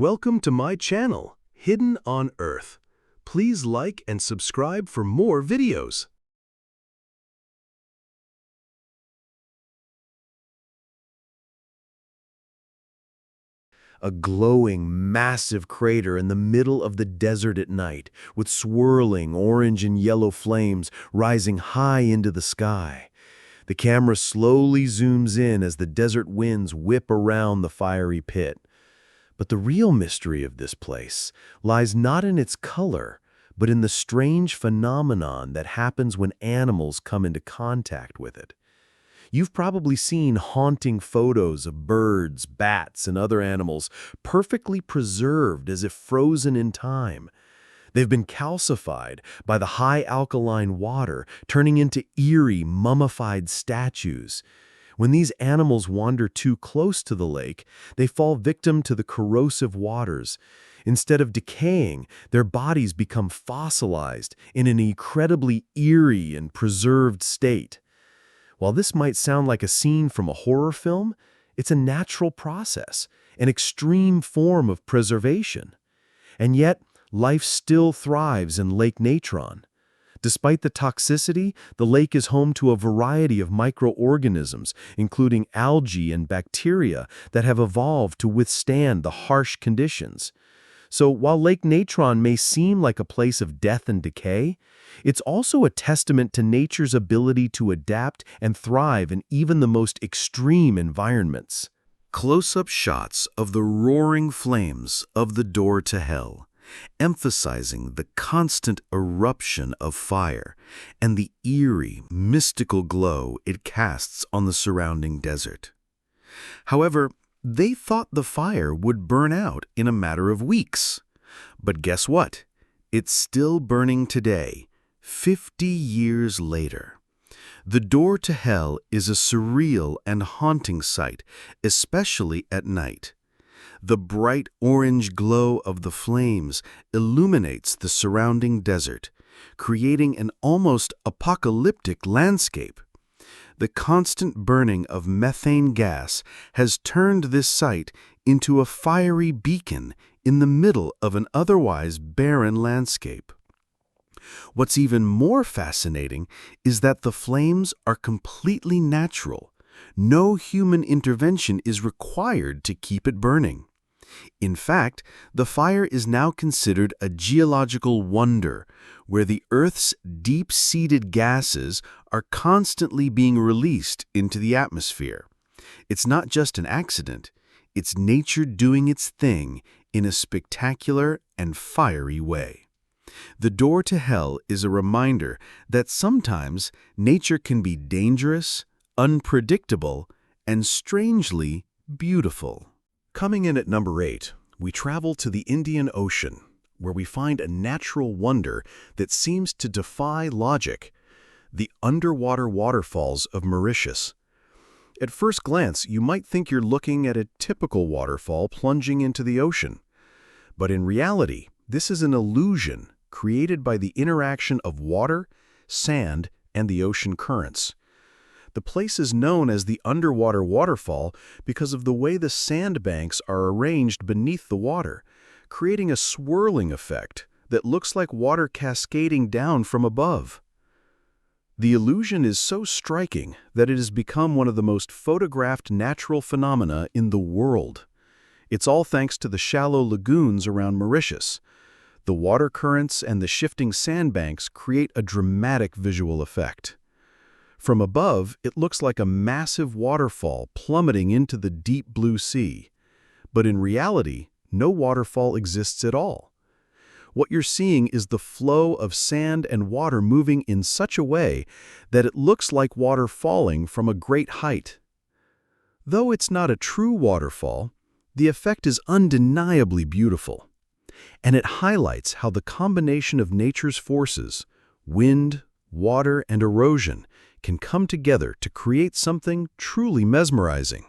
Welcome to my channel, Hidden on Earth. Please like and subscribe for more videos. A glowing, massive crater in the middle of the desert at night, with swirling orange and yellow flames rising high into the sky. The camera slowly zooms in as the desert winds whip around the fiery pit. But the real mystery of this place lies not in its color, but in the strange phenomenon that happens when animals come into contact with it. You've probably seen haunting photos of birds, bats, and other animals perfectly preserved as if frozen in time. They've been calcified by the high alkaline water, turning into eerie, mummified statues. When these animals wander too close to the lake, they fall victim to the corrosive waters. Instead of decaying, their bodies become fossilized in an incredibly eerie and preserved state. While this might sound like a scene from a horror film, it's a natural process, an extreme form of preservation. And yet, life still thrives in Lake Natron. Despite the toxicity, the lake is home to a variety of microorganisms, including algae and bacteria that have evolved to withstand the harsh conditions. So while Lake Natron may seem like a place of death and decay, it's also a testament to nature's ability to adapt and thrive in even the most extreme environments. Close-up shots of the roaring flames of the door to hell, emphasizing the constant eruption of fire and the eerie, mystical glow it casts on the surrounding desert. However, they thought the fire would burn out in a matter of weeks. But guess what? It's still burning today, 50 years later. The door to hell is a surreal and haunting sight, especially at night. The bright orange glow of the flames illuminates the surrounding desert, creating an almost apocalyptic landscape. The constant burning of methane gas has turned this site into a fiery beacon in the middle of an otherwise barren landscape. What's even more fascinating is that the flames are completely natural. No human intervention is required to keep it burning. In fact, the fire is now considered a geological wonder, where the Earth's deep-seated gases are constantly being released into the atmosphere. It's not just an accident, it's nature doing its thing in a spectacular and fiery way. The door to hell is a reminder that sometimes nature can be dangerous, unpredictable, and strangely beautiful. Coming in at number 8, we travel to the Indian Ocean, where we find a natural wonder that seems to defy logic: the underwater waterfalls of Mauritius. At first glance, you might think you're looking at a typical waterfall plunging into the ocean. But in reality, this is an illusion created by the interaction of water, sand, and the ocean currents. The place is known as the underwater waterfall because of the way the sandbanks are arranged beneath the water, creating a swirling effect that looks like water cascading down from above. The illusion is so striking that it has become one of the most photographed natural phenomena in the world. It's all thanks to the shallow lagoons around Mauritius. The water currents and the shifting sandbanks create a dramatic visual effect. From above, it looks like a massive waterfall plummeting into the deep blue sea. But in reality, no waterfall exists at all. What you're seeing is the flow of sand and water moving in such a way that it looks like water falling from a great height. Though it's not a true waterfall, the effect is undeniably beautiful. And it highlights how the combination of nature's forces, wind, water, and erosion, can come together to create something truly mesmerizing.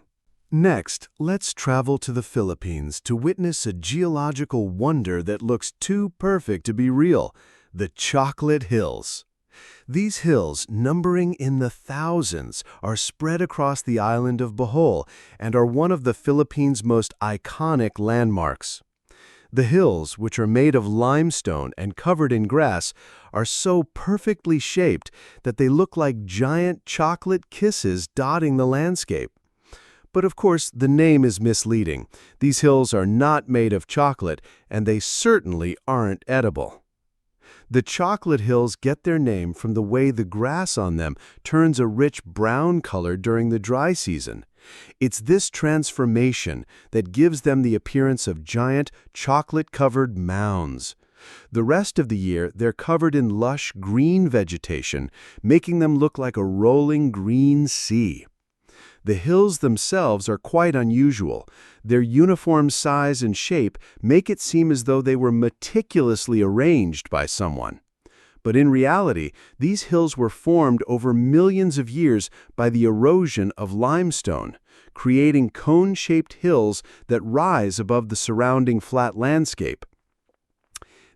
Next, let's travel to the Philippines to witness a geological wonder that looks too perfect to be real: the Chocolate Hills. These hills, numbering in the thousands, are spread across the island of Bohol and are one of the Philippines' most iconic landmarks. The hills, which are made of limestone and covered in grass, are so perfectly shaped that they look like giant chocolate kisses dotting the landscape. But of course, the name is misleading. These hills are not made of chocolate, and they certainly aren't edible. The chocolate hills get their name from the way the grass on them turns a rich brown color during the dry season. It's this transformation that gives them the appearance of giant, chocolate-covered mounds. The rest of the year, they're covered in lush green vegetation, making them look like a rolling green sea. The hills themselves are quite unusual. Their uniform size and shape make it seem as though they were meticulously arranged by someone. But in reality, these hills were formed over millions of years by the erosion of limestone, creating cone-shaped hills that rise above the surrounding flat landscape.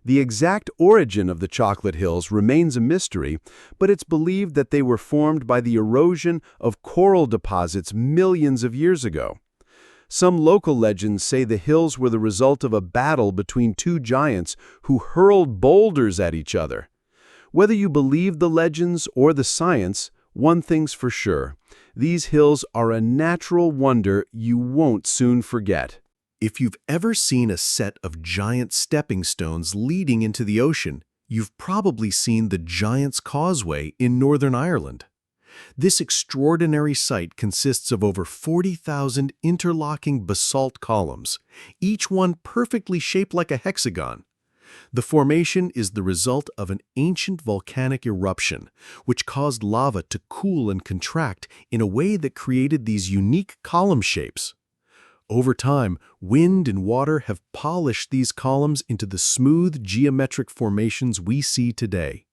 The exact origin of the chocolate hills remains a mystery, but it's believed that they were formed by the erosion of coral deposits millions of years ago. Some local legends say the hills were the result of a battle between two giants who hurled boulders at each other. Whether you believe the legends or the science, one thing's for sure: these hills are a natural wonder you won't soon forget. If you've ever seen a set of giant stepping stones leading into the ocean, you've probably seen the Giant's Causeway in Northern Ireland. This extraordinary site consists of over 40,000 interlocking basalt columns, each one perfectly shaped like a hexagon. The formation is the result of an ancient volcanic eruption, which caused lava to cool and contract in a way that created these unique column shapes. Over time, wind and water have polished these columns into the smooth geometric formations we see today.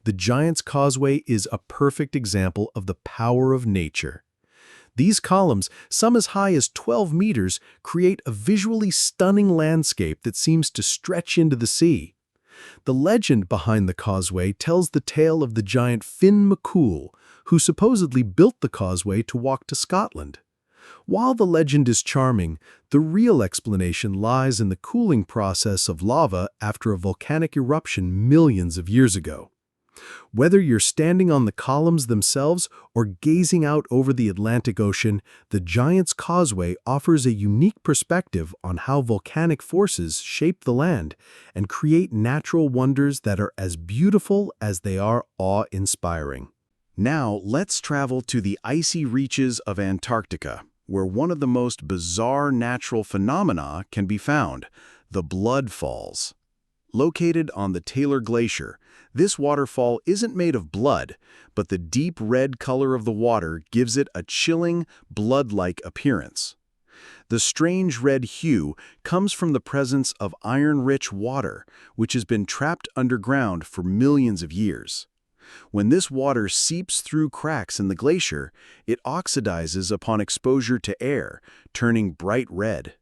The Giant's Causeway is a perfect example of the power of nature. These columns, some as high as 12 meters, create a visually stunning landscape that seems to stretch into the sea. The legend behind the causeway tells the tale of the giant Finn McCool, who supposedly built the causeway to walk to Scotland. While the legend is charming, the real explanation lies in the cooling process of lava after a volcanic eruption millions of years ago. Whether you're standing on the columns themselves or gazing out over the Atlantic Ocean, the Giant's Causeway offers a unique perspective on how volcanic forces shape the land and create natural wonders that are as beautiful as they are awe-inspiring. Now, let's travel to the icy reaches of Antarctica, where one of the most bizarre natural phenomena can be found: the blood falls. Located on the Taylor Glacier, this waterfall isn't made of blood, but the deep red color of the water gives it a chilling, blood-like appearance. The strange red hue comes from the presence of iron-rich water, which has been trapped underground for millions of years. When this water seeps through cracks in the glacier, it oxidizes upon exposure to air, turning bright red.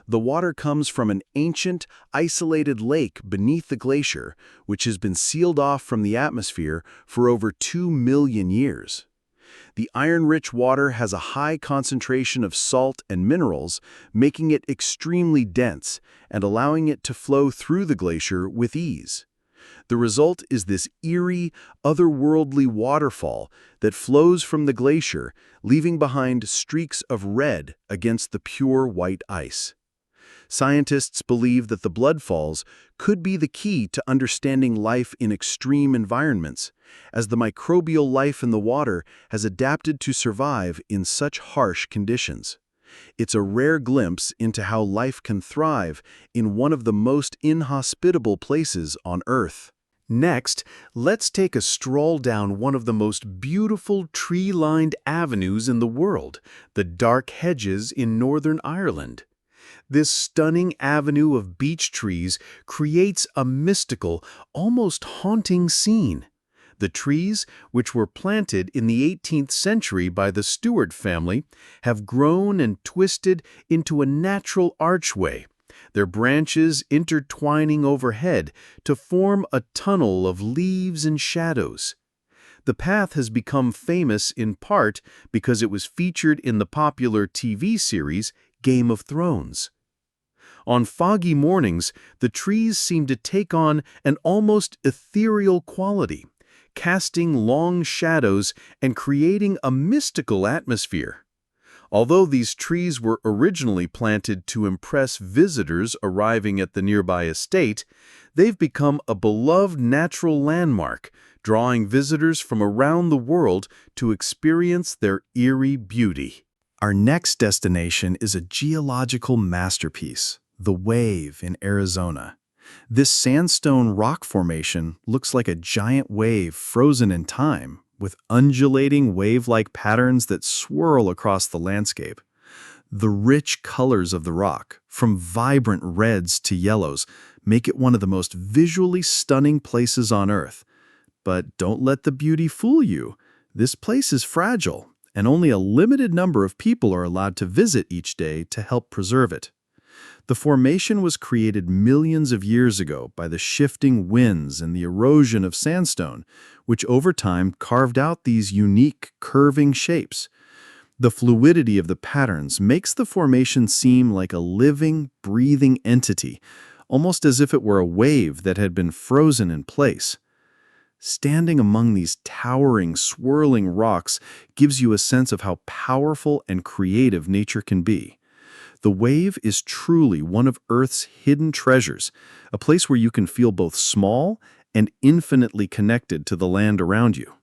The water comes from an ancient, isolated lake beneath the glacier, which has been sealed off from the atmosphere for over 2 million years. The iron-rich water has a high concentration of salt and minerals, making it extremely dense and allowing it to flow through the glacier with ease. The result is this eerie, otherworldly waterfall that flows from the glacier, leaving behind streaks of red against the pure white ice. Scientists believe that the blood falls could be the key to understanding life in extreme environments, as the microbial life in the water has adapted to survive in such harsh conditions. It's a rare glimpse into how life can thrive in one of the most inhospitable places on Earth. Next, let's take a stroll down one of the most beautiful tree-lined avenues in the world, the Dark Hedges in Northern Ireland. This stunning avenue of beech trees creates a mystical, almost haunting scene. The trees, which were planted in the 18th century by the Stewart family, have grown and twisted into a natural archway, their branches intertwining overhead to form a tunnel of leaves and shadows. The path has become famous in part because it was featured in the popular TV series Game of Thrones. On foggy mornings, the trees seem to take on an almost ethereal quality, casting long shadows and creating a mystical atmosphere. Although these trees were originally planted to impress visitors arriving at the nearby estate, they've become a beloved natural landmark, drawing visitors from around the world to experience their eerie beauty. Our next destination is a geological masterpiece, the Wave in Arizona. This sandstone rock formation looks like a giant wave frozen in time, with undulating wave-like patterns that swirl across the landscape. The rich colors of the rock, from vibrant reds to yellows, make it one of the most visually stunning places on Earth. But don't let the beauty fool you. This place is fragile, and only a limited number of people are allowed to visit each day to help preserve it. The formation was created millions of years ago by the shifting winds and the erosion of sandstone, which over time carved out these unique, curving shapes. The fluidity of the patterns makes the formation seem like a living, breathing entity, almost as if it were a wave that had been frozen in place. Standing among these towering, swirling rocks gives you a sense of how powerful and creative nature can be. The Wave is truly one of Earth's hidden treasures, a place where you can feel both small and infinitely connected to the land around you.